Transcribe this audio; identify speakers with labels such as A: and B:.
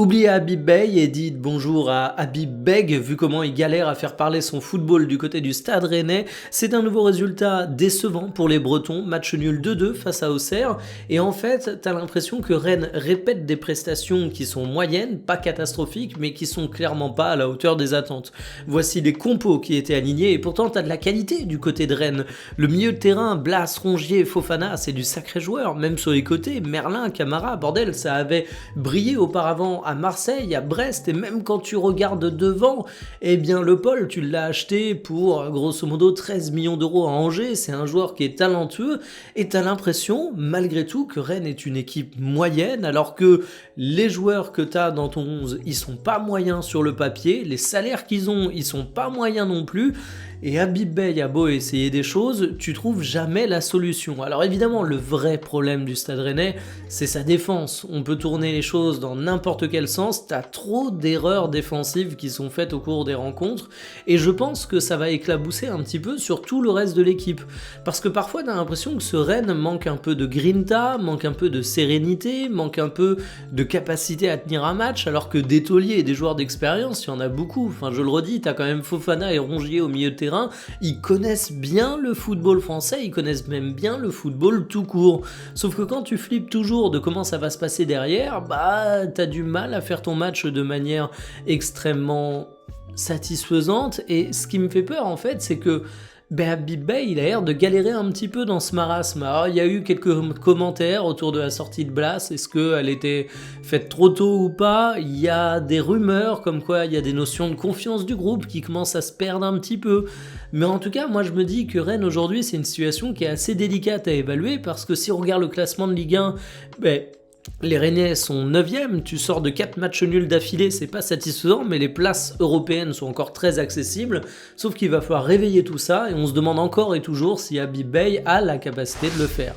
A: Oubliez Habib Beye et dites bonjour à Habib Beg, vu comment il galère à faire parler son football du côté du Stade Rennais. C'est un nouveau résultat décevant pour les Bretons, match nul 2-2 face à Auxerre. Et en fait, t'as l'impression que Rennes répète des prestations qui sont moyennes, pas catastrophiques, mais qui sont clairement pas à la hauteur des attentes. Voici les compos qui étaient alignés, et pourtant t'as de la qualité du côté de Rennes. Le milieu de terrain, Blas, Rongier, Fofana, c'est du sacré joueur. Même sur les côtés, Merlin, Camara, bordel, ça avait brillé auparavant à Marseille, à Brest, et même quand tu regardes devant, eh bien le Paul, tu l'as acheté pour grosso modo 13 millions d'euros à Angers, c'est un joueur qui est talentueux, et t'as l'impression, malgré tout, que Rennes est une équipe moyenne, alors que les joueurs que t'as dans ton 11, ils sont pas moyens sur le papier, les salaires qu'ils ont, ils sont pas moyens non plus, et Habib Beye a beau essayer des choses, tu trouves jamais la solution. Alors évidemment, le vrai problème du Stade Rennais, c'est sa défense. On peut tourner les choses dans n'importe quel sens, t'as trop d'erreurs défensives qui sont faites au cours des rencontres, et je pense que ça va éclabousser un petit peu sur tout le reste de l'équipe. Parce que parfois, t'as l'impression que ce Rennes manque un peu de grinta, manque un peu de sérénité, manque un peu de capacité à tenir un match, alors que des tauliers et des joueurs d'expérience, il y en a beaucoup. Enfin, je le redis, t'as quand même Fofana et Rongier au milieu de terrain, ils connaissent bien le football français, ils connaissent même bien le football tout court. Sauf que quand tu flippes toujours de comment ça va se passer derrière, bah t'as du mal à faire ton match de manière extrêmement satisfaisante. Et ce qui me fait peur en fait, c'est que Habib Beye, il a l'air de galérer un petit peu dans ce marasme. Alors, il y a eu quelques commentaires autour de la sortie de Blas. Est-ce qu'elle était faite trop tôt ou pas? Il y a des rumeurs comme quoi il y a des notions de confiance du groupe qui commencent à se perdre un petit peu. Mais en tout cas, moi je me dis que Rennes aujourd'hui, c'est une situation qui est assez délicate à évaluer parce que si on regarde le classement de Ligue 1, les Rennais sont 9e, tu sors de 4 matchs nuls d'affilée, c'est pas satisfaisant, mais les places européennes sont encore très accessibles, sauf qu'il va falloir réveiller tout ça, et on se demande encore et toujours si Habib Beye a la capacité de le faire.